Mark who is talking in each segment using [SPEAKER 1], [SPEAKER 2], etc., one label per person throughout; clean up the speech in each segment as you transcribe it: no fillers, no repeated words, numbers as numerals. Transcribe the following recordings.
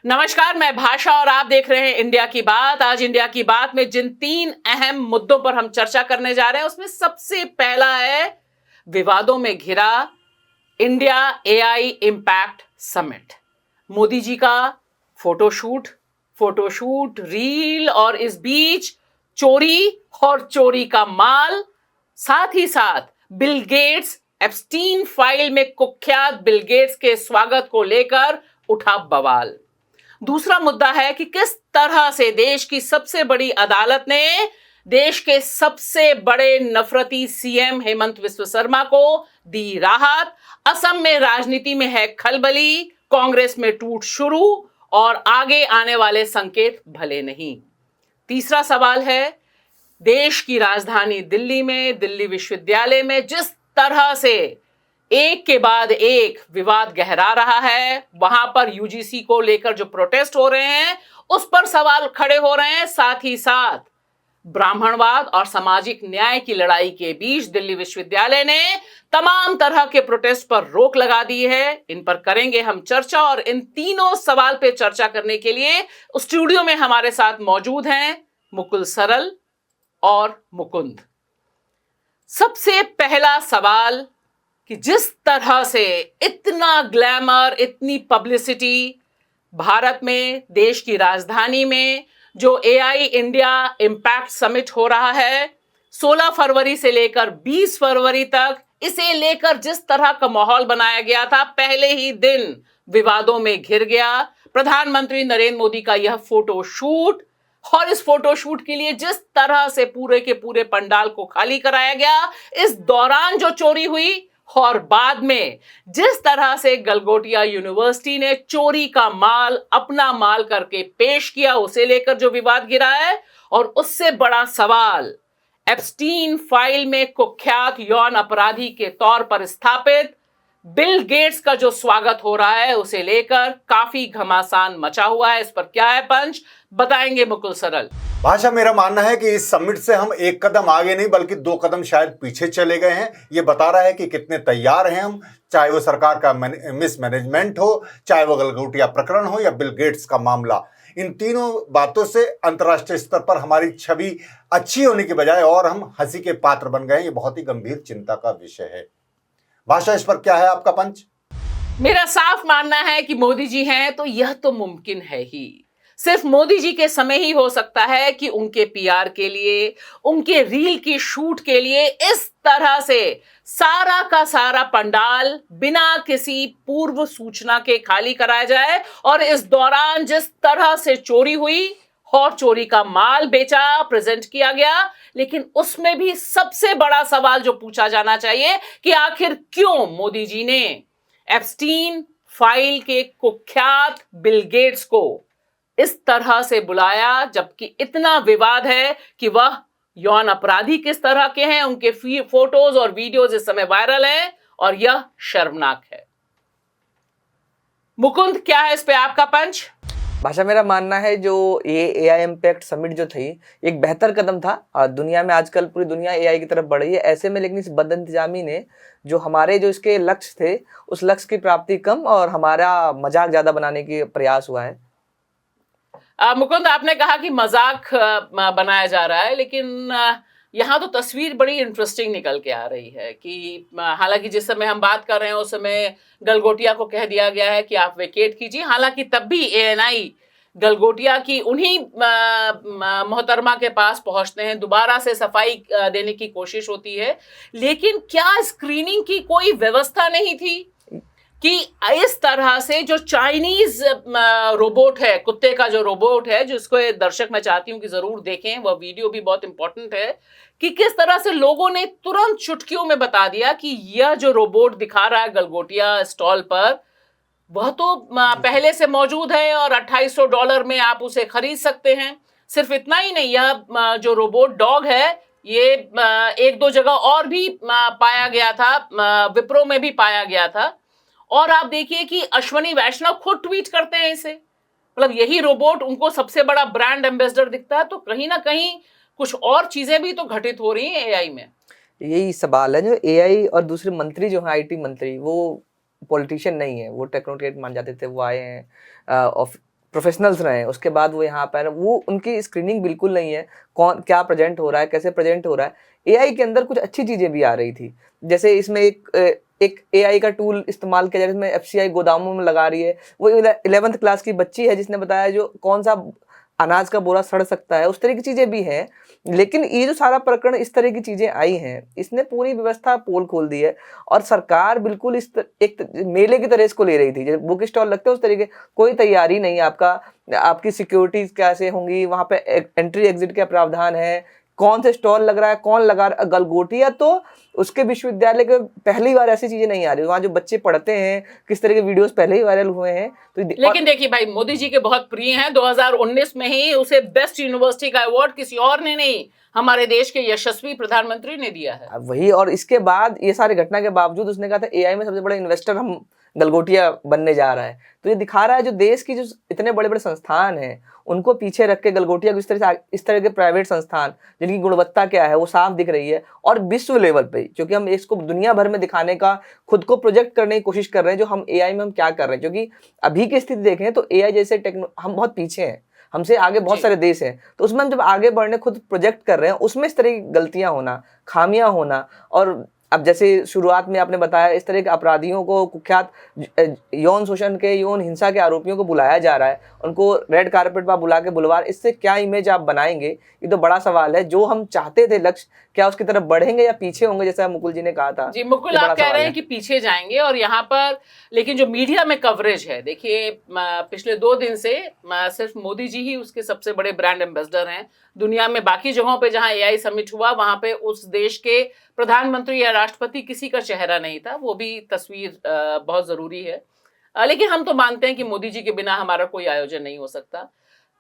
[SPEAKER 1] नमस्कार, मैं भाषा और आप देख रहे हैं इंडिया की बात। आज इंडिया की बात में जिन 3 अहम मुद्दों पर हम चर्चा करने जा रहे हैं उसमें सबसे पहला है विवादों में घिरा India AI impact summit. Modi ji का फोटोशूट रील और इस बीच चोरी का माल, साथ ही साथ बिल गेट्स एप्स्टीन फाइल में कुख्यात बिल गेट्स के स्वागत को लेकर उठा बवाल। दूसरा मुद्दा है कि किस तरह से देश की सबसे बड़ी अदालत ने देश के सबसे बड़े नफरती सीएम हेमंत विश्व शर्मा को दी राहत। असम में राजनीति में है खलबली, कांग्रेस में टूट शुरू और आगे आने वाले संकेत भले नहीं। तीसरा सवाल है देश की राजधानी दिल्ली में, दिल्ली विश्वविद्यालय में जिस तरह से एक के बाद एक विवाद गहरा रहा है, वहां पर यूजीसी को लेकर जो प्रोटेस्ट हो रहे हैं उस पर सवाल खड़े हो रहे हैं। साथ ही साथ ब्राह्मणवाद और सामाजिक न्याय की लड़ाई के बीच दिल्ली विश्वविद्यालय ने तमाम तरह के प्रोटेस्ट पर रोक लगा दी है। इन पर करेंगे हम चर्चा और इन तीनों सवाल पे चर्चा करने के लिए स्टूडियो में हमारे साथ मौजूद हैं मुकुल सरल और मुकुंद। सबसे पहला सवाल कि जिस तरह से इतना ग्लैमर, इतनी पब्लिसिटी भारत में, देश की राजधानी में जो एआई इंडिया इम्पैक्ट समिट हो रहा है 16 फरवरी से लेकर 20 फरवरी तक, इसे लेकर जिस तरह का माहौल बनाया गया था, पहले ही दिन विवादों में घिर गया। प्रधानमंत्री नरेंद्र मोदी का यह फोटोशूट और इस फोटोशूट के लिए जिस तरह से पूरे के पूरे पंडाल को खाली कराया गया, इस दौरान जो चोरी हुई और बाद में जिस तरह से गलगोटिया यूनिवर्सिटी ने चोरी का माल अपना माल करके पेश किया, उसे लेकर जो विवाद गिरा है। और उससे बड़ा सवाल एप्स्टीन फाइल में कुख्यात यौन अपराधी के तौर पर स्थापित बिल गेट्स का जो स्वागत हो रहा है, उसे लेकर काफी घमासान मचा हुआ है। इस पर क्या है पंच, बताएंगे मुकुल सरल।
[SPEAKER 2] भाषा, मेरा मानना है कि इस समिट से हम एक कदम आगे नहीं बल्कि 2 कदम शायद पीछे चले गए हैं। ये बता रहा है कि कितने तैयार हैं हम, चाहे वो सरकार का मिसमैनेजमेंट हो, चाहे वो गलगोटिया प्रकरण हो या बिल गेट्स का मामला। इन तीनों बातों से अंतर्राष्ट्रीय स्तर पर हमारी छवि अच्छी होने की बजाय और हम हंसी के पात्र बन गए। ये बहुत ही गंभीर चिंता का विषय है। भाषा, इस पर क्या है आपका पंच?
[SPEAKER 1] मेरा साफ मानना है कि मोदी जी हैं तो यह तो मुमकिन है ही। सिर्फ मोदी जी के समय ही हो सकता है कि उनके पीआर के लिए, उनके रील की शूट के लिए इस तरह से सारा का सारा पंडाल बिना किसी पूर्व सूचना के खाली कराया जाए। और इस दौरान जिस तरह से चोरी हुई और चोरी का माल बेचा, प्रेजेंट किया गया, लेकिन उसमें भी सबसे बड़ा सवाल जो पूछा जाना चाहिए कि आखिर क्यों मोदी जी ने एप्स्टीन फाइल के कुख्यात बिल गेट्स को इस तरह से बुलाया, जबकि इतना विवाद है कि वह यौन अपराधी किस तरह के हैं। उनके फोटोज और वीडियोज इस समय वायरल हैं और यह शर्मनाक है। मुकुंद, क्या है इस पे आपका पंच?
[SPEAKER 3] भाषा, मेरा मानना है जो ये एआई इम्पैक्ट समिट जो थी एक बेहतर कदम था। दुनिया में आजकल पूरी दुनिया एआई की तरफ बढ़ रही है, ऐसे में लेकिन इस बदइंतजामी ने जो हमारे जो इसके लक्ष्य थे उस लक्ष्य की प्राप्ति कम और हमारा मजाक ज्यादा बनाने की प्रयास हुआ है।
[SPEAKER 1] मुकुंद, आपने कहा कि मजाक बनाया जा रहा है, लेकिन यहाँ तो तस्वीर बड़ी इंटरेस्टिंग निकल के आ रही है कि हालांकि जिस समय हम बात कर रहे हैं उस समय गलगोटिया को कह दिया गया है कि आप वेकेट कीजिए। हालांकि तब भी एएनआई गलगोटिया की उन्हीं मोहतरमा के पास पहुंचते हैं, दोबारा से सफाई देने की कोशिश होती है। लेकिन क्या स्क्रीनिंग की कोई व्यवस्था नहीं थी कि इस तरह से जो चाइनीज रोबोट है, कुत्ते का जो रोबोट है, जिसको दर्शक मैं चाहती हूं कि जरूर देखें, वह वीडियो भी बहुत इंपॉर्टेंट है, कि किस तरह से लोगों ने तुरंत चुटकियों में बता दिया कि यह जो रोबोट दिखा रहा है गलगोटिया स्टॉल पर, वह तो पहले से मौजूद है और $2800 में आप उसे खरीद सकते हैं। सिर्फ इतना ही नहीं, यह जो रोबोट डॉग है ये 1-2 जगह और भी पाया गया था, विप्रो में भी पाया गया था। और आप देखिए कि अश्वनी वैष्णव खुद ट्वीट करते हैं इसे, मतलब यही रोबोट उनको सबसे बड़ा ब्रांड एम्बेसडर दिखता है। तो कहीं ना कहीं कुछ और चीजें भी तो घटित हो रही हैं एआई में।
[SPEAKER 3] यही सवाल है, जो एआई और दूसरे मंत्री जो हैं, आईटी मंत्री, वो पॉलिटिशियन नहीं है, वो टेक्नोक्रेट मान जाते थे, वो आए हैं प्रोफेशनल्स रहे हैं, उसके बाद वो यहाँ पर वो उनकी स्क्रीनिंग बिल्कुल नहीं है, कौन क्या प्रेजेंट हो रहा है, कैसे प्रेजेंट हो रहा है। एआई के अंदर कुछ अच्छी चीज़ें भी आ रही थी, जैसे इसमें एक एआई का टूल इस्तेमाल किया जाए, जिसमें एफसीआई गोदामों में लगा रही है। वो 11th क्लास की बच्ची है जिसने बताया जो कौन सा अनाज का बोरा सड़ सकता है, उस तरह की चीज़ें भी हैं। लेकिन ये जो सारा प्रकरण इस तरह की चीज़ें आई हैं, इसने पूरी व्यवस्था पोल खोल दी है। और सरकार बिल्कुल एक मेले की तरह इसको ले रही थी, जैसे बुक स्टॉल लगते हैं उस तरीके, कोई तैयारी नहीं आपकी सिक्योरिटीज कैसे होंगी, वहाँ पे एंट्री एग्जिट का प्रावधान है, कौन से स्टॉल लग रहा है, कौन लगा गलगोटिया, तो उसके विश्वविद्यालय के पहली बार ऐसी चीजें नहीं आ रही, वहाँ जो बच्चे पढ़ते हैं किस तरह के वीडियोस पहले ही वायरल हुए हैं। तो
[SPEAKER 1] लेकिन देखिए भाई, मोदी जी के बहुत प्रिय हैं, 2019 में ही उसे बेस्ट यूनिवर्सिटी का अवार्ड किसी और ने नहीं, हमारे देश के यशस्वी प्रधानमंत्री ने दिया है।
[SPEAKER 3] वही, और इसके बाद ये सारी घटना के बावजूद उसने कहा था एआई में सबसे बड़ा इन्वेस्टर हम गलगोटिया बनने जा रहा है। तो ये दिखा रहा है जो देश की जो इतने बड़े बड़े संस्थान हैं उनको पीछे रख के गलगोटिया को इस तरह के प्राइवेट संस्थान जिनकी गुणवत्ता क्या है वो साफ दिख रही है। और विश्व लेवल पे, क्योंकि हम इसको दुनिया भर में दिखाने का, खुद को प्रोजेक्ट करने की कोशिश कर रहे हैं जो हम एआई में हम क्या कर रहे हैं, क्योंकि अभी की स्थिति देखें तो एआई जैसे हम बहुत पीछे हैं, हमसे आगे बहुत सारे देश हैं। तो उसमें हम जब आगे बढ़ने खुद प्रोजेक्ट कर रहे हैं, उसमें इस तरह की गलतियां होना, खामियां होना, और अब जैसे शुरुआत में आपने बताया इस तरह के अपराधियों को, कुख्यात यौन शोषण के, यौन हिंसा के आरोपियों को बुलाया जा रहा है, उनको रेड कारपेट पर बुला के बुलवार, इससे क्या इमेज आप बनाएंगे, ये तो बड़ा सवाल है। जो हम चाहते थे लक्ष्य, क्या उसकी तरफ बढ़ेंगे या पीछे होंगे, जैसा मुकुल जी ने कहा था।
[SPEAKER 1] जी मुकुल, आप कह रहे हैं कि पीछे जाएंगे, और यहाँ पर लेकिन जो मीडिया में कवरेज है, देखिए पिछले 2 दिन से सिर्फ मोदी जी ही उसके सबसे बड़े ब्रांड एम्बेसडर हैं दुनिया में। बाकी जगहों पे जहां एआई समिट हुआ वहां पे उस देश के प्रधानमंत्री या राष्ट्रपति किसी का चेहरा नहीं था, वो भी तस्वीर बहुत जरूरी है। लेकिन हम तो मानते हैं कि मोदी जी के बिना हमारा कोई आयोजन नहीं हो सकता।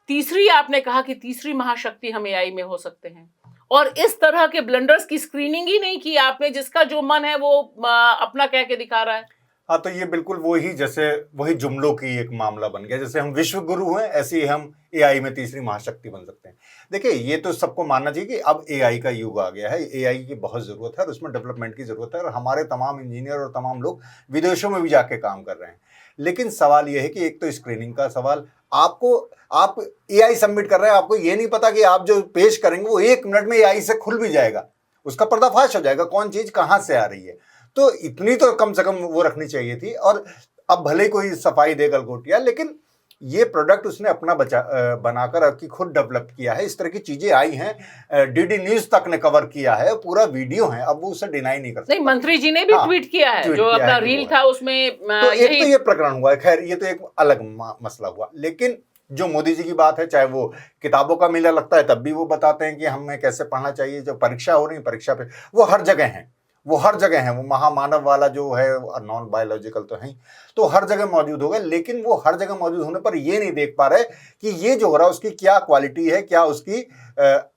[SPEAKER 1] तीसरी, आपने कहा कि तीसरी महाशक्ति हम एआई में हो सकते हैं, और इस तरह के ब्लंडर्स की स्क्रीनिंग ही नहीं की आपने, जिसका जो मन है वो अपना कह के दिखा रहा है।
[SPEAKER 2] हाँ, तो ये बिल्कुल वही जुमलों की एक मामला बन गया। जैसे हम विश्व गुरु हैं, ऐसे ही हम एआई में तीसरी महाशक्ति बन सकते हैं। देखिए, ये तो सबको मानना चाहिए कि अब एआई का युग आ गया है, एआई की बहुत ज़रूरत है और उसमें डेवलपमेंट की ज़रूरत है, और हमारे तमाम इंजीनियर और तमाम लोग विदेशों में भी जाके काम कर रहे हैं। लेकिन सवाल ये है कि एक तो स्क्रीनिंग का सवाल, आप एआई सबमिट कर रहे हैं, आपको ये नहीं पता कि आप जो पेश करेंगे वो 1 मिनट में एआई से खुल भी जाएगा, उसका पर्दाफाश हो जाएगा कौन चीज़ कहाँ से आ रही है। तो इतनी तो कम से कम वो रखनी चाहिए थी। और अब भले ही कोई सफाई दे गलगोटिया, लेकिन ये प्रोडक्ट उसने अपना बनाकर आपकी खुद डेवलप किया है। इस तरह की चीजें आई हैं, डीडी न्यूज तक ने कवर किया है, पूरा वीडियो है, अब वो उसे डिनाई नहीं कर सकता।
[SPEAKER 1] नहीं, मंत्री जी ने भी ट्वीट किया है, जो अपना रील था उसमें।
[SPEAKER 2] तो एक तो ये प्रकरण हुआ है, खैर ये तो एक अलग मसला हुआ। लेकिन जो मोदी जी की बात है, चाहे वो किताबों का मेला लगता है तब भी वो बताते हैं कि हमें कैसे पढ़ना चाहिए, जो परीक्षा हो रही है परीक्षा पे वो हर जगह हैं, वो महामानव वाला जो है, नॉन बायोलॉजिकल तो है, तो हर जगह मौजूद होगा। लेकिन वो हर जगह मौजूद होने पर ये नहीं देख पा रहे कि ये जो हो रहा है उसकी क्या क्वालिटी है, क्या उसकी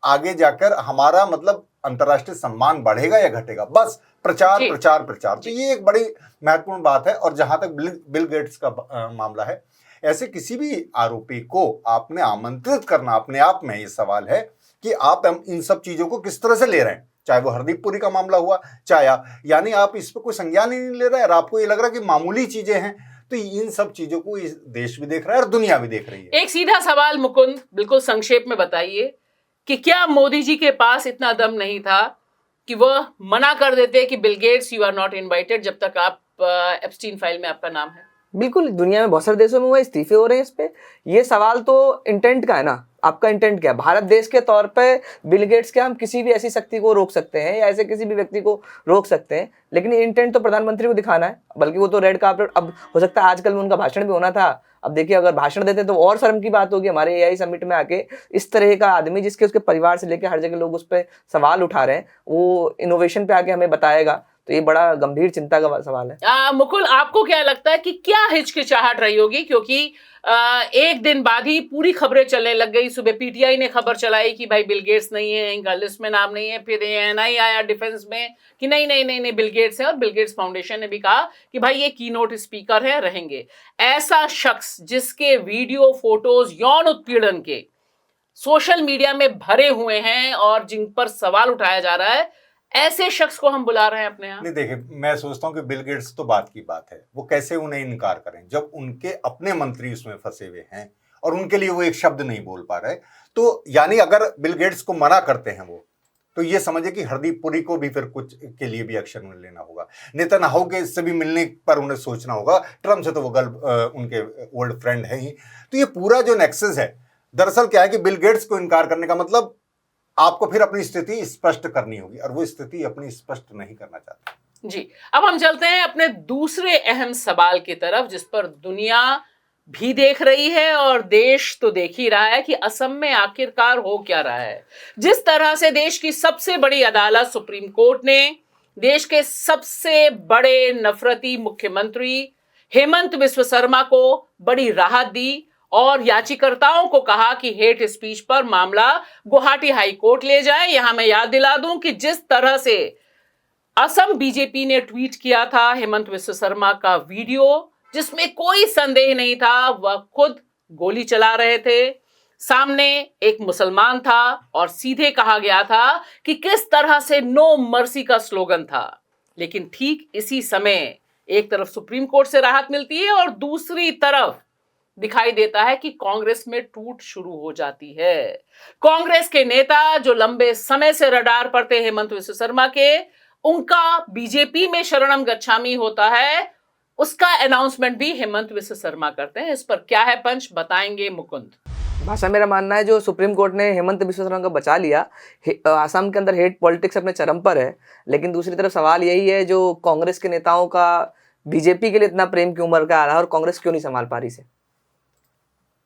[SPEAKER 2] आगे जाकर हमारा मतलब अंतर्राष्ट्रीय सम्मान बढ़ेगा या घटेगा। बस प्रचार प्रचार प्रचार, तो ये एक बड़ी महत्वपूर्ण बात है। और जहां तक बिल गेट्स का मामला है, ऐसे किसी भी आरोपी को आपने आमंत्रित करना अपने आप में ये सवाल है कि आप इन सब चीजों को किस तरह से ले रहे हैं। चाहे वो हरदीप पुरी का मामला हुआ, चाहे यानी आप इस पर कोई संज्ञान ही नहीं ले रहे हैं और आपको ये लग रहा है कि मामूली चीजें हैं। तो इन सब चीजों को इस देश भी देख रहा है और दुनिया भी देख रही है।
[SPEAKER 1] एक सीधा सवाल मुकुंद, बिल्कुल संक्षेप में बताइए कि क्या मोदी जी के पास इतना दम नहीं था कि वह मना कर देते कि Bill Gates you are not invited जब तक आप एप्स्टीन फाइल में आपका नाम है?
[SPEAKER 3] बिल्कुल, दुनिया में बहुत सारे देशों में हुआ, इस्तीफे हो रहे हैं इस पे। ये सवाल तो इंटेंट का है ना, आपका इंटेंट क्या है। भारत देश के तौर पे बिल गेट्स के हम किसी भी ऐसी शक्ति को रोक सकते हैं या ऐसे किसी भी व्यक्ति को रोक सकते हैं, लेकिन इंटेंट तो प्रधानमंत्री को दिखाना है। बल्कि वो तो रेड कार्पेट, अब हो सकता है आजकल में उनका भाषण भी होना था। अब देखिए, अगर भाषण देते तो और शर्म की बात होगी हमारे एआई समिट में आके इस तरह का आदमी, जिसके उसके परिवार से लेकर हर जगह लोग उस पर सवाल उठा रहे हैं, वो इनोवेशन पे आके हमें बताएगा, तो ये बड़ा गंभीर चिंता का सवाल है।
[SPEAKER 1] मुकुल, आपको क्या लगता है कि क्या हिचकिचाहट रही होगी, क्योंकि एक दिन बाद ही पूरी खबरें चलने लग गई। सुबह पीटीआई ने खबर चलाई कि भाई बिल गेट्स नहीं है, इनका लिस्ट में नाम नहीं है। फिर एएनआई आया डिफेंस में कि नहीं नहीं नहीं नहीं बिल गेट्स है, और बिल गेट्स फाउंडेशन ने भी कहा कि भाई ये कीनोट स्पीकर है, रहेंगे। ऐसा शख्स जिसके वीडियो फोटोज यौन उत्पीड़न के सोशल मीडिया में भरे हुए हैं और जिन पर सवाल उठाया जा रहा है, ऐसे शख्स को हम बुला रहे हैं अपने यहाँ।
[SPEAKER 2] नहीं, देखिए, मैं सोचता हूँ कि बिल गेट्स तो बात की बात है, वो कैसे उन्हें इनकार करें जब उनके अपने मंत्री उसमें फंसे हुए हैं और उनके लिए वो एक शब्द नहीं बोल पा रहे। तो यानी अगर बिल गेट्स को मना करते हैं वो, तो ये समझे कि हरदीप पुरी को भी फिर कुछ के लिए भी एक्शन लेना होगा। नेतन्याहू के से भी मिलने पर उन्हें सोचना होगा। ट्रम्प से तो वो उनके ओल्ड फ्रेंड है ही। तो ये पूरा जो नेक्सस है, दरअसल क्या है कि बिल गेट्स को इनकार करने का मतलब आपको फिर अपनी स्थिति स्पष्ट करनी होगी, और वो स्थिति अपनी स्पष्ट नहीं करना चाहते।
[SPEAKER 1] जी, अब हम चलते हैं अपने दूसरे अहम सवाल की तरफ, जिस पर दुनिया भी देख रही है और देश तो देख ही रहा है कि असम में आखिरकार हो क्या रहा है। जिस तरह से देश की सबसे बड़ी अदालत सुप्रीम कोर्ट ने देश के सबसे बड़े नफरती मुख्यमंत्री हेमंत बिस्व शर्मा को बड़ी राहत दी और याचिकाकर्ताओं को कहा कि हेट स्पीच पर मामला गुवाहाटी हाई कोर्ट ले जाएं। यहां मैं याद दिला दूं कि जिस तरह से असम बीजेपी ने ट्वीट किया था हेमंत बिस्व शर्मा का वीडियो, जिसमें कोई संदेह नहीं था वह खुद गोली चला रहे थे, सामने एक मुसलमान था और सीधे कहा गया था कि किस तरह से नो मर्सी का स्लोगन था। लेकिन ठीक इसी समय एक तरफ सुप्रीम कोर्ट से राहत मिलती है और दूसरी तरफ दिखाई देता है कि कांग्रेस में टूट शुरू हो जाती है। कांग्रेस के नेता जो लंबे समय से रडार पर थे हेमंत बिस्व शर्मा के, उनका बीजेपी में शरणम गच्छामी होता है, उसका अनाउंसमेंट भी हेमंत बिस्व शर्मा करते हैं। इस पर क्या है पंच, बताएंगे मुकुंद।
[SPEAKER 3] भाषा मेरा मानना है जो सुप्रीम कोर्ट ने हेमंत बिस्व शर्मा को बचा लिया, आसाम के अंदर हेट पॉलिटिक्स अपने चरम पर है। लेकिन दूसरी तरफ सवाल यही है जो कांग्रेस के नेताओं का बीजेपी के लिए इतना प्रेम क्यों उमड़ का आ रहा है और कांग्रेस क्यों नहीं संभाल पा रही से।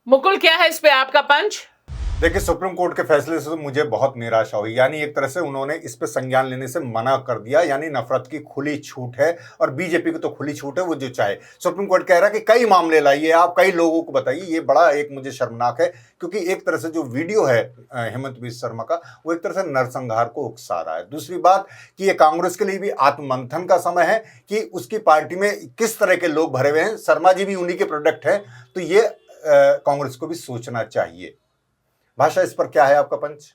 [SPEAKER 1] मुकुल, क्या है इस पे आपका पंच?
[SPEAKER 2] देखिए, सुप्रीम कोर्ट के फैसले से तो मुझे बहुत निराशा हुई। यानी एक तरह से उन्होंने इस पे संज्ञान लेने से मना कर दिया। यानी नफरत की खुली छूट है, और बीजेपी की तो खुली छूट है, वो जो चाहे। सुप्रीम कोर्ट कह रहा है कि कई मामले लाइए, आप कई लोगों को बताइए। ये बड़ा एक मुझे शर्मनाक है, क्योंकि एक तरह से जो वीडियो है हेमंत बिस्व शर्मा का, वो एक तरह से नरसंहार को उकसा रहा है। दूसरी बात कि ये कांग्रेस के लिए भी आत्ममंथन का समय है कि उसकी पार्टी में किस तरह के लोग भरे हुए हैं। शर्मा जी भी उन्हीं के प्रोडक्ट हैं, तो ये कांग्रेस को भी सोचना चाहिए। भाषा, इस पर क्या है आपका पंच?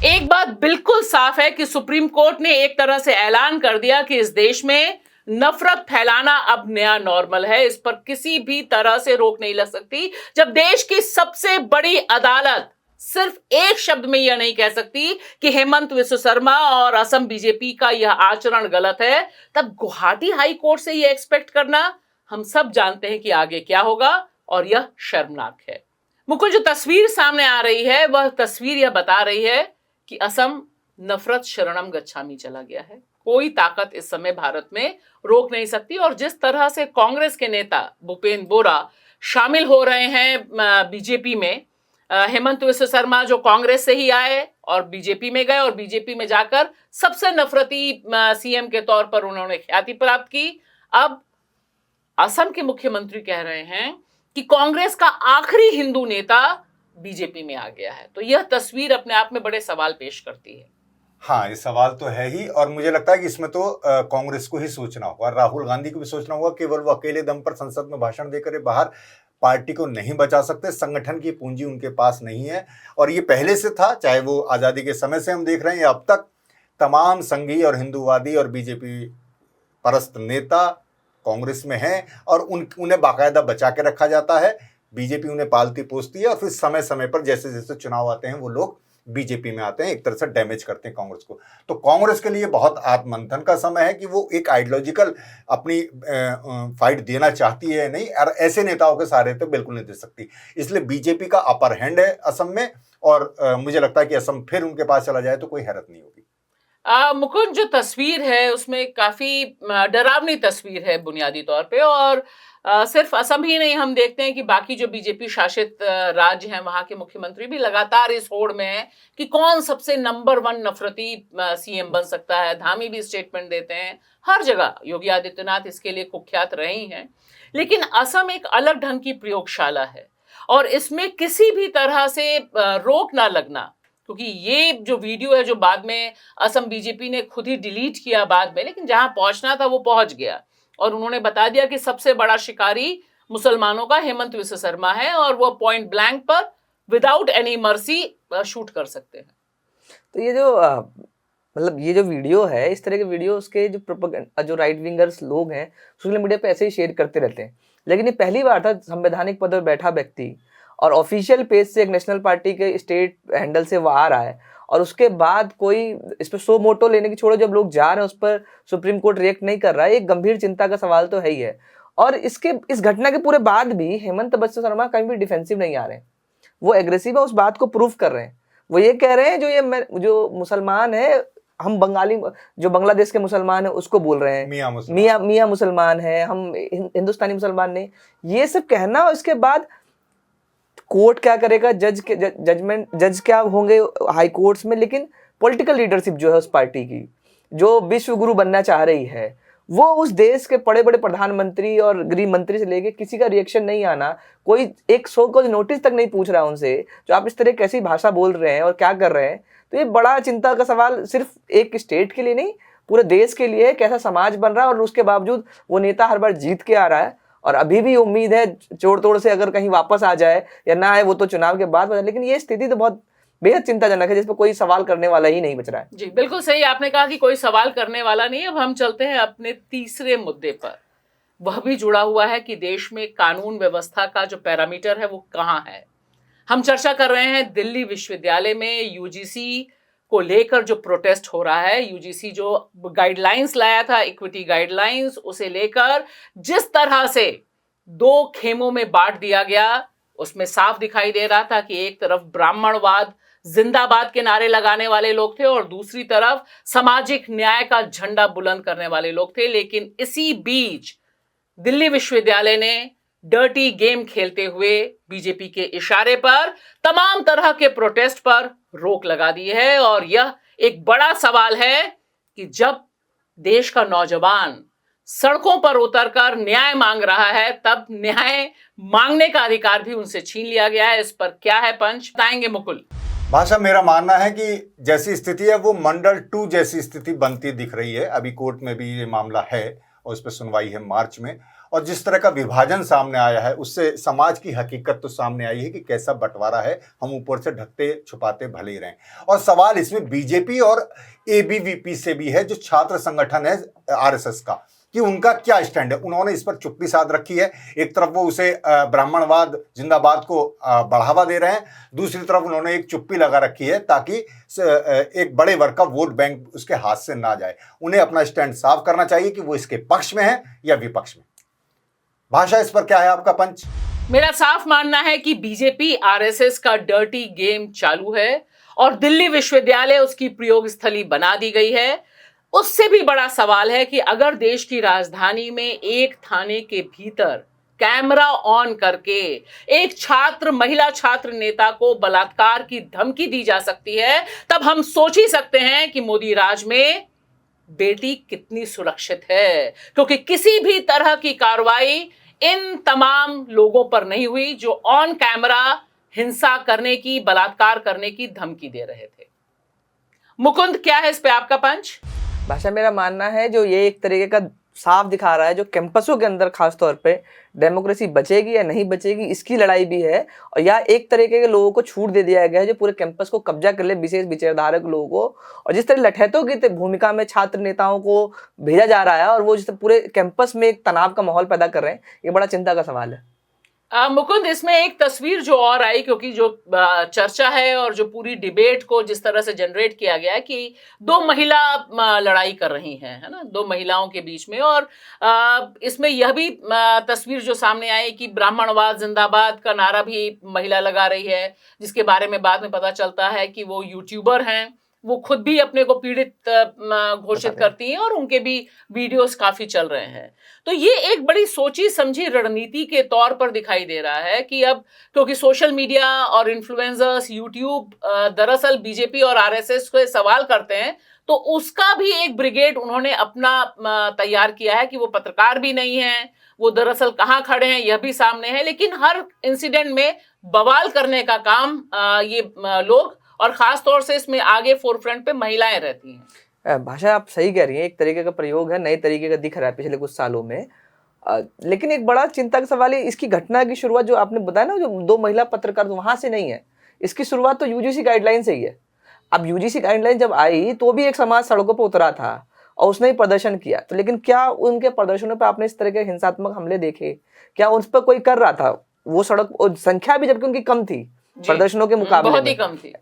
[SPEAKER 1] एक बात बिल्कुल साफ है कि सुप्रीम कोर्ट ने एक तरह से ऐलान कर दिया कि इस देश में नफरत फैलाना अब नया नॉर्मल है। इस पर किसी भी तरह से रोक नहीं लग सकती। जब देश की सबसे बड़ी अदालत सिर्फ एक शब्द में यह नहीं कह सकती कि हेमंत बिस्व शर्मा और असम बीजेपी का यह आचरण गलत है, तब गुवाहाटी हाई कोर्ट से यह एक्सपेक्ट करना, हम सब जानते हैं कि आगे क्या होगा, और यह शर्मनाक है। मुकुल, जो तस्वीर सामने आ रही है वह तस्वीर यह बता रही है कि असम नफरत शरणम गच्छामी चला गया है। कोई ताकत इस समय भारत में रोक नहीं सकती। और जिस तरह से कांग्रेस के नेता भूपेंद्र बोरा शामिल हो रहे हैं बीजेपी में, हेमंत बिस्व शर्मा जो कांग्रेस से ही आए और बीजेपी में गए, और बीजेपी में जाकर सबसे नफरती सीएम के तौर पर उन्होंने ख्याति प्राप्त की। अब असम के मुख्यमंत्री कह रहे हैं कि कांग्रेस का आखिरी हिंदू नेता बीजेपी में आ गया है। तो यह तस्वीर अपने आप में बड़े सवाल पेश करती है।
[SPEAKER 2] हाँ, ये सवाल तो है ही, और मुझे लगता है कि इसमें तो कांग्रेस को ही सोचना होगा, राहुल गांधी को भी सोचना होगा। केवल वो अकेले दम पर संसद में भाषण देकर बाहर पार्टी को नहीं बचा सकते। संगठन की पूंजी उनके पास नहीं है, और ये पहले से था, चाहे वो आज़ादी के समय से हम देख रहे हैं, अब तक तमाम संघीय और हिंदूवादी और बीजेपी परस्त नेता कांग्रेस में हैं, और उन्हें बाकायदा बचा के रखा जाता है। बीजेपी उन्हें पालती पोसती है, और फिर समय समय पर जैसे जैसे चुनाव आते हैं वो लोग बीजेपी में आते हैं, एक तरह से डैमेज करते हैं कांग्रेस को। तो कांग्रेस के लिए बहुत आत्ममंथन का समय है कि वो एक आइडियोलॉजिकल अपनी फाइट देना चाहती है नहीं, और ऐसे नेताओं के सहारे तो बिल्कुल नहीं दे सकती। इसलिए बीजेपी का अपर हैंड है असम में, और मुझे लगता है कि असम फिर उनके पास चला जाए तो कोई हैरत नहीं होगी।
[SPEAKER 1] मुकुंद, जो तस्वीर है उसमें काफी डरावनी तस्वीर है बुनियादी तौर पे, और सिर्फ असम ही नहीं, हम देखते हैं कि बाकी जो बीजेपी शासित राज्य हैं वहां के मुख्यमंत्री भी लगातार इस होड़ में है कि कौन सबसे नंबर 1 नफरती सीएम बन सकता है। धामी भी स्टेटमेंट देते हैं, हर जगह योगी आदित्यनाथ इसके लिए कुख्यात रहे ही हैं। लेकिन असम एक अलग ढंग की प्रयोगशाला है, और इसमें किसी भी तरह से रोक ना लगना, क्योंकि ये जो वीडियो है जो बाद में असम बीजेपी ने खुद ही डिलीट किया बाद में, लेकिन जहां पहुंचना था वो पहुंच गया, और उन्होंने बता दिया कि सबसे बड़ा शिकारी मुसलमानों का हेमंत बिस्व शर्मा है, और वो पॉइंट ब्लैंक पर विदाउट एनी मर्सी शूट कर सकते हैं।
[SPEAKER 3] तो ये जो मतलब ये जो वीडियो है, इस तरह के वीडियो उसके जो राइट विंगर्स लोग हैं सोशल मीडिया पे ऐसे ही शेयर करते रहते हैं। लेकिन ये पहली बार था संवैधानिक पद पर बैठा व्यक्ति और ऑफिशियल पेज से एक नेशनल पार्टी के स्टेट हैंडल से वो आ रहा है, और उसके बाद कोई इस पर सो मोटो लेने की छोड़ो, जब लोग जा रहे हैं उस पर सुप्रीम कोर्ट रिएक्ट नहीं कर रहा है, एक गंभीर चिंता का सवाल तो है ही है। और इस घटना के पूरे बाद भी हेमंत बिस्वा शर्मा कहीं भी डिफेंसिव नहीं आ रहे हैं, वो एग्रेसिव है, उस बात को प्रूव कर रहे हैं। वो ये कह रहे हैं जो मुसलमान है, हम बंगाली जो बांग्लादेश के मुसलमान है उसको बोल रहे हैं मियाँ मुसलमान है, हम हिंदुस्तानी मुसलमान नहीं, ये सब कहना। और इसके बाद कोर्ट क्या करेगा, जज क्या होंगे हाई कोर्ट्स में, लेकिन पॉलिटिकल लीडरशिप जो है उस पार्टी की, जो विश्व गुरु बनना चाह रही है, वो उस देश के बड़े बड़े प्रधानमंत्री और गृह मंत्री से लेके किसी का रिएक्शन नहीं आना, कोई एक सो को नोटिस तक नहीं पूछ रहा उनसे, जो आप इस तरह कैसी भाषा बोल रहे हैं और क्या कर रहे हैं। तो ये बड़ा चिंता का सवाल सिर्फ एक स्टेट के लिए नहीं, पूरे देश के लिए है, कैसा समाज बन रहा है। और उसके बावजूद वो नेता हर बार जीत के आ रहा है, और अभी भी उम्मीद है जोड़ तोड़ से अगर कहीं वापस आ जाए या ना आए वो तो चुनाव के बाद, लेकिन ये स्थिति तो बहुत बेहद चिंताजनक है, जिस पर कोई सवाल करने वाला ही नहीं बच रहा है।
[SPEAKER 1] जी बिल्कुल सही, आपने कहा कि कोई सवाल करने वाला नहीं। अब हम चलते हैं अपने तीसरे मुद्दे पर, वह भी जुड़ा हुआ है कि देश में कानून व्यवस्था का जो पैरामीटर है वो कहाँ है। हम चर्चा कर रहे हैं दिल्ली विश्वविद्यालय में यूजीसी को लेकर जो प्रोटेस्ट हो रहा है। यूजीसी जो गाइडलाइंस लाया था, इक्विटी गाइडलाइंस, उसे लेकर जिस तरह से दो खेमों में बांट दिया गया, उसमें साफ दिखाई दे रहा था कि एक तरफ ब्राह्मणवाद जिंदाबाद के नारे लगाने वाले लोग थे और दूसरी तरफ सामाजिक न्याय का झंडा बुलंद करने वाले लोग थे। लेकिन इसी बीच दिल्ली विश्वविद्यालय ने डर्टी गेम खेलते हुए बीजेपी के इशारे पर तमाम तरह के प्रोटेस्ट पर रोक लगा दी है। और यह एक बड़ा सवाल है कि जब देश का नौजवान सड़कों पर उतरकर न्याय मांग रहा है, तब न्याय मांगने का अधिकार भी उनसे छीन लिया गया है। इस पर क्या है पंच, बताएंगे मुकुल?
[SPEAKER 2] भाषा, मेरा मानना है कि जैसी स्थिति है वो मंडल 2 जैसी स्थिति बनती दिख रही है। अभी कोर्ट में भी ये मामला है और उस पर सुनवाई है मार्च में। और जिस तरह का विभाजन सामने आया है उससे समाज की हकीकत तो सामने आई है कि कैसा बंटवारा है। हम ऊपर से ढकते छुपाते भले ही रहें। और सवाल इसमें बीजेपी और एबीवीपी से भी है, जो छात्र संगठन है आरएसएस का, कि उनका क्या स्टैंड है। उन्होंने इस पर चुप्पी साध रखी है। एक तरफ वो उसे ब्राह्मणवाद जिंदाबाद को बढ़ावा दे रहे हैं, दूसरी तरफ उन्होंने एक चुप्पी लगा रखी है ताकि एक बड़े वर्ग का वोट बैंक उसके हाथ से ना जाए। उन्हें अपना स्टैंड साफ करना चाहिए कि वो इसके पक्ष में है या विपक्ष में। भाषा, इस पर क्या है आपका पंच?
[SPEAKER 1] मेरा साफ मानना है कि बीजेपी आरएसएस का डर्टी गेम चालू है और दिल्ली विश्वविद्यालय उसकी प्रयोग स्थली बना दी गई है। उससे भी बड़ा सवाल है कि अगर देश की राजधानी में एक थाने के भीतर कैमरा ऑन करके एक महिला छात्र नेता को बलात्कार की धमकी दी जा सकती है, तब हम सोच ही सकते हैं कि मोदी राज में बेटी कितनी सुरक्षित है। क्योंकि किसी भी तरह की कार्रवाई इन तमाम लोगों पर नहीं हुई जो ऑन कैमरा हिंसा करने की, बलात्कार करने की धमकी दे रहे थे। मुकुंद, क्या है इस पे आपका पंच?
[SPEAKER 3] भाषा, मेरा मानना है जो ये एक तरीके का साफ दिखा रहा है, जो कैंपसों के अंदर खास तौर पे डेमोक्रेसी बचेगी या नहीं बचेगी इसकी लड़ाई भी है। और या एक तरीके के लोगों को छूट दे दिया गया है जो पूरे कैंपस को कब्जा कर ले, विशेष विचारधारा के लोगों को। और जिस तरह लठैतों की भूमिका में छात्र नेताओं को भेजा जा रहा है और वो जिस पूरे कैंपस में एक तनाव का माहौल पैदा कर रहे हैं, ये बड़ा चिंता का सवाल है।
[SPEAKER 1] मुकुंद, इसमें एक तस्वीर जो और आई, क्योंकि जो चर्चा है और जो पूरी डिबेट को जिस तरह से जनरेट किया गया है कि दो महिला लड़ाई कर रही हैं, है ना, दो महिलाओं के बीच में। और इसमें यह भी तस्वीर जो सामने आई कि ब्राह्मणवाद जिंदाबाद का नारा भी महिला लगा रही है, जिसके बारे में बाद में पता चलता है कि वो यूट्यूबर हैं। वो खुद भी अपने को पीड़ित घोषित करती हैं और उनके भी वीडियोस काफी चल रहे हैं। तो ये एक बड़ी सोची समझी रणनीति के तौर पर दिखाई दे रहा है कि अब क्योंकि सोशल मीडिया और इन्फ्लुएंसर्स, यूट्यूब दरअसल बीजेपी और आरएसएस को सवाल करते हैं, तो उसका भी एक ब्रिगेड उन्होंने अपना तैयार किया है कि वो पत्रकार भी नहीं है, वो दरअसल कहाँ खड़े हैं यह भी सामने है। लेकिन हर इंसिडेंट में बवाल करने का काम ये लोग, और खास तौर से इसमें आगे फोरफ्रंट पे महिलाएं रहती हैं।
[SPEAKER 3] भाषा, आप सही कह रही हैं, एक तरीके का प्रयोग है, नए तरीके का दिख रहा है पिछले कुछ सालों में। लेकिन एक बड़ा चिंता का सवाल है, इसकी घटना की शुरुआत जो आपने बताया ना, जो दो महिला पत्रकार, वहां से नहीं है। इसकी शुरुआत तो यूजीसी गाइडलाइन से ही है। अब यूजीसी गाइडलाइन जब आई तो भी एक समाज सड़कों पर उतरा था और उसने ही प्रदर्शन किया। तो लेकिन क्या उनके प्रदर्शनों पर आपने इस तरह के हिंसात्मक हमले देखे? क्या उस पर कोई कर रहा था? वो सड़क और संख्या भी जबकि उनकी कम थी प्रदर्शनों के मुकाबले
[SPEAKER 1] बहुत ही
[SPEAKER 3] में।
[SPEAKER 1] कम थी।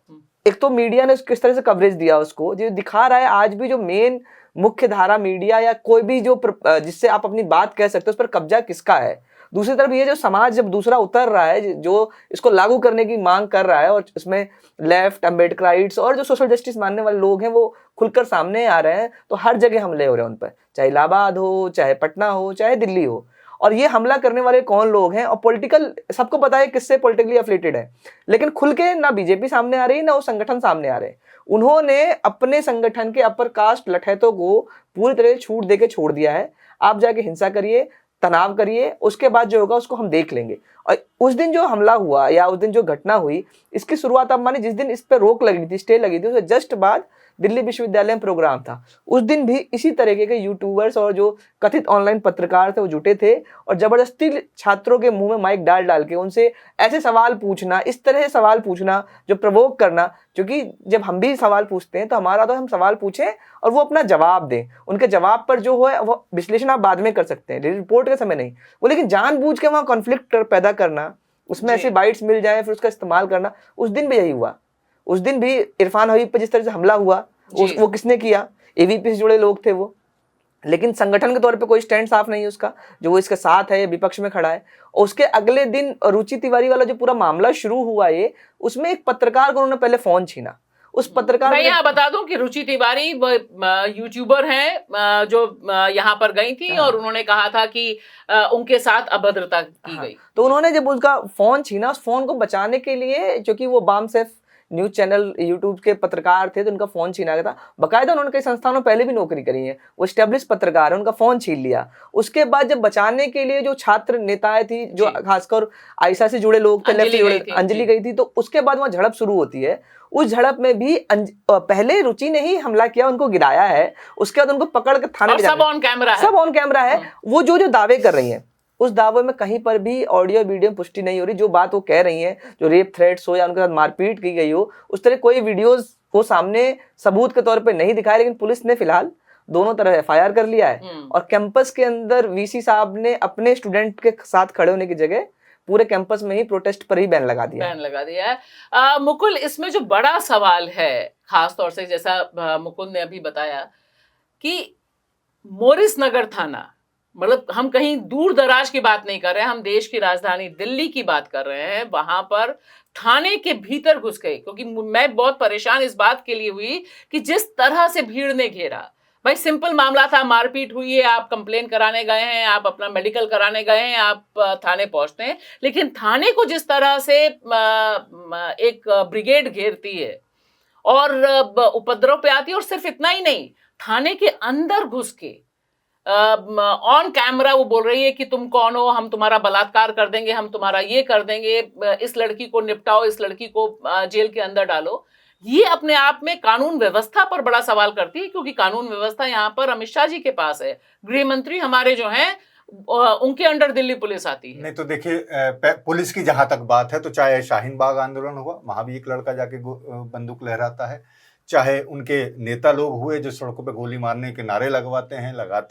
[SPEAKER 3] एक तो मीडिया ने किस तरह से कवरेज दिया उसको, जो दिखा रहा है आज भी जो मेन मुख्य धारा मीडिया या कोई भी जो जिससे आप अपनी बात कह सकते हो उस पर कब्जा किसका है। दूसरी तरफ ये जो समाज जब दूसरा उतर रहा है, जो इसको लागू करने की मांग कर रहा है और इसमें लेफ्ट, अम्बेडकराइट्स और जो सोशल जस्टिस मानने वाले लोग हैं वो खुलकर सामने आ रहे हैं, तो हर जगह हमले हो रहे हैं उन पर, चाहे इलाहाबाद हो, चाहे पटना हो, चाहे दिल्ली हो। और ये हमला करने वाले कौन लोग हैं, और पॉलिटिकल सबको पता है किससे पॉलिटिकली एफिलिएटेड है, लेकिन खुल के ना बीजेपी सामने आ रही है ना वो संगठन सामने आ रहे हैं। उन्होंने अपने संगठन के अपर कास्ट लठैतों को पूरी तरह छूट देके छोड़ दिया है, आप जाके हिंसा करिए, तनाव करिए, उसके बाद जो होगा उसको हम देख लेंगे। और उस दिन जो हमला हुआ या उस दिन जो घटना हुई, इसकी शुरुआत आप माने जिस दिन इस पर रोक लगी थी, स्टे लगी थी, उसके जस्ट बाद दिल्ली विश्वविद्यालय में प्रोग्राम था। उस दिन भी इसी तरीके के यूट्यूबर्स और जो कथित ऑनलाइन पत्रकार थे वो जुटे थे और जबरदस्ती छात्रों के मुंह में माइक डाल डाल के उनसे ऐसे सवाल पूछना, इस तरह से सवाल पूछना जो प्रवोक करना, क्योंकि जब हम भी सवाल पूछते हैं तो हमारा तो हम सवाल पूछें और वो अपना जवाब दें, उनके जवाब पर जो है वो विश्लेषण आप बाद में कर सकते हैं, रिपोर्ट के समय नहीं वो, लेकिन जानबूझ के वहाँ कॉन्फ्लिक्ट पैदा करना, उसमें ऐसे बाइट्स मिल जाए फिर उसका इस्तेमाल करना। उस दिन भी यही हुआ, उस दिन भी इरफान हबीब पर जिस तरह से हमला हुआ वो किसने किया, एबीपी से जुड़े लोग थे वो, लेकिन संगठन के तौर पे कोई स्टैंड साफ नहीं है उसका, जो वो इसके साथ है या विपक्ष में खड़ा है। और उसके अगले दिन रुचि तिवारी वाला जो पूरा मामला शुरू हुआ ये, उसमें एक पत्रकार को उन्होंने पहले फोन छीना, उस पत्रकार
[SPEAKER 1] मैं यहाँ बता दूं कि रुचि तिवारी यूट्यूबर हैं जो यहाँ पर गई थी और उन्होंने कहा था कि उनके साथ अभद्रता की गई।
[SPEAKER 3] तो उन्होंने जब उसका फोन छीना, उस फोन को बचाने के लिए, क्योंकि वो बामसेफ न्यूज चैनल यूट्यूब के पत्रकार थे तो उनका फोन छीना गया था। बाकायदा उन्होंने कई संस्थानों में पहले भी नौकरी करी है, वो एस्टेब्लिश पत्रकार है, उनका फोन छीन लिया। उसके बाद जब बचाने के लिए जो छात्र नेताएं थी, जो खासकर आयशा से जुड़े लोग थे, लेफ्ट से जुड़े, अंजलि गई थी, तो उसके बाद वहां झड़प शुरू होती है। उस झड़प में भी पहले रुचि ने ही हमला किया, उनको गिराया है, उसके बाद उनको पकड़ के थाने में,
[SPEAKER 1] सब ऑन कैमरा है,
[SPEAKER 3] सब ऑन कैमरा है। वो जो दावे कर रही है उस दावे में कहीं पर भी ऑडियो वीडियो पुष्टि नहीं हो रही। जो बात वो कह रही हैं, जो रेप थ्रेट्स हो या उनके साथ मारपीट की गई हो, उस तरह कोई वीडियोस को सामने सबूत के तौर पे नहीं दिखाया। लेकिन पुलिस ने फिलहाल दोनों तरफ एफआईआर कर लिया है और कैंपस के अंदर वीसी साहब ने अपने स्टूडेंट के साथ खड़े होने की जगह पूरे कैंपस में ही प्रोटेस्ट पर ही बैन लगा दिया
[SPEAKER 1] है। मुकुल, इसमें जो बड़ा सवाल है, खास तौर से जैसा मुकुल ने अभी बताया कि मोरिस नगर थाना, मतलब हम कहीं दूर दराज की बात नहीं कर रहे हैं, हम देश की राजधानी दिल्ली की बात कर रहे हैं। वहां पर थाने के भीतर घुस गए, क्योंकि मैं बहुत परेशान इस बात के लिए हुई कि जिस तरह से भीड़ ने घेरा, भाई सिंपल मामला था, मारपीट हुई है, आप कंप्लेन कराने गए हैं, आप अपना मेडिकल कराने गए हैं, आप थाने पहुंचते हैं, लेकिन थाने को जिस तरह से एक ब्रिगेड घेरती है और उपद्रव पे आती है, और सिर्फ इतना ही नहीं, थाने के अंदर घुस के ऑन कैमरा वो बोल रही है कि तुम कौन हो, हम तुम्हारा बलात्कार कर देंगे, हम तुम्हारा ये कर देंगे, इस लड़की को निपटाओ, इस लड़की को जेल के अंदर डालो। ये अपने आप में कानून व्यवस्था पर बड़ा सवाल करती है, क्योंकि कानून व्यवस्था यहाँ पर अमित शाह जी के पास है, गृह मंत्री हमारे जो हैं उनके अंडर दिल्ली पुलिस आती है।
[SPEAKER 2] नहीं तो देखिए, पुलिस की जहां तक बात है तो चाहे शाहीन बाग आंदोलन हुआ, वहां भी एक लड़का जाके बंदूक लहराता है, चाहे उनके नेता लोग हुए जो सड़कों पे गोली मारने के नारे लगाते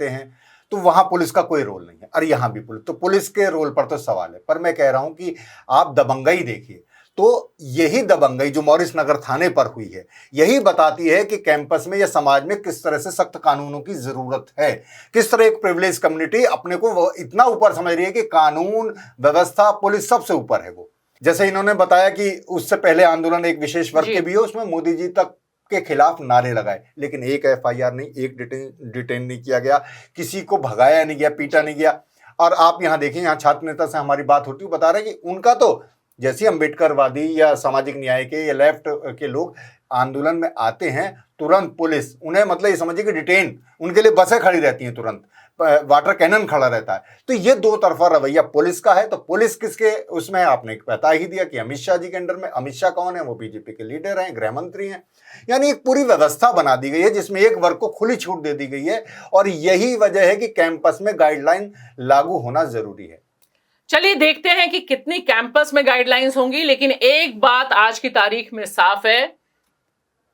[SPEAKER 2] हैं, तो वहां पुलिस का कोई रोल नहीं है। और यहां भी पुलिस के रोल पर तो सवाल है। पर मैं कह रहा हूं कि आप दबंगई देखिए, तो यही दबंगई जो मॉरिस नगर थाने पर हुई है, यही बताती है कि कैंपस में या समाज में किस तरह से सख्त कानूनों की जरूरत है, किस तरह एक प्रिविलेज कम्युनिटी अपने को इतना ऊपर समझ रही है कि कानून व्यवस्था पुलिस सबसे ऊपर है। वो जैसे इन्होंने बताया कि उससे पहले आंदोलन एक विशेष वर्ग के भी हो, उसमें मोदी जी तक के खिलाफ नारे लगाए, लेकिन एक एफआईआर नहीं, एक डिटेन नहीं किया गया, किसी को भगाया नहीं गया, पीटा नहीं गया। और आप यहाँ देखिए, यहाँ छात्र नेता से हमारी बात होती है, बता रहे कि उनका तो जैसे अम्बेडकरवादी या सामाजिक न्याय के या लेफ्ट के लोग आंदोलन में आते हैं, तुरंत पुलिस उन्हें, मतलब ये समझिए कि डिटेन, उनके लिए बसें खड़ी रहती हैं, तुरंत वाटर कैनन खड़ा रहता है। तो ये दो तरफा रवैया पुलिस का है। तो पुलिस किसके उसमें, आपने बता ही दिया कि अमित शाह जी के अंडर में। अमित शाह कौन है? वो बीजेपी के लीडर हैं, गृह मंत्री हैं। यानी एक पूरी व्यवस्था बना दी गई है जिसमें एक वर्ग को खुली छूट दे दी गई है, और यही वजह है कि कैंपस में गाइडलाइन लागू होना जरूरी है।
[SPEAKER 1] चलिए देखते हैं कि कितनी कैंपस में गाइडलाइंस होंगी, लेकिन एक बात आज की तारीख में साफ है,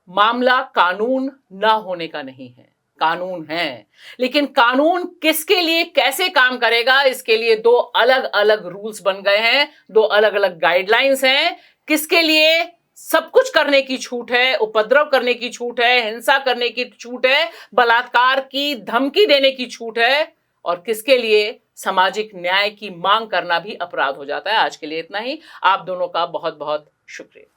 [SPEAKER 1] मामला कानून ना होने का नहीं है, कानून हैं, लेकिन कानून किसके लिए कैसे काम करेगा, इसके लिए दो अलग अलग रूल्स बन गए हैं, दो अलग अलग गाइडलाइंस हैं। किसके लिए सब कुछ करने की छूट है, उपद्रव करने की छूट है, हिंसा करने की छूट है, बलात्कार की धमकी देने की छूट है, और किसके लिए सामाजिक न्याय की मांग करना भी अपराध हो जाता है। आज के लिए इतना ही। आप दोनों का बहुत बहुत शुक्रिया।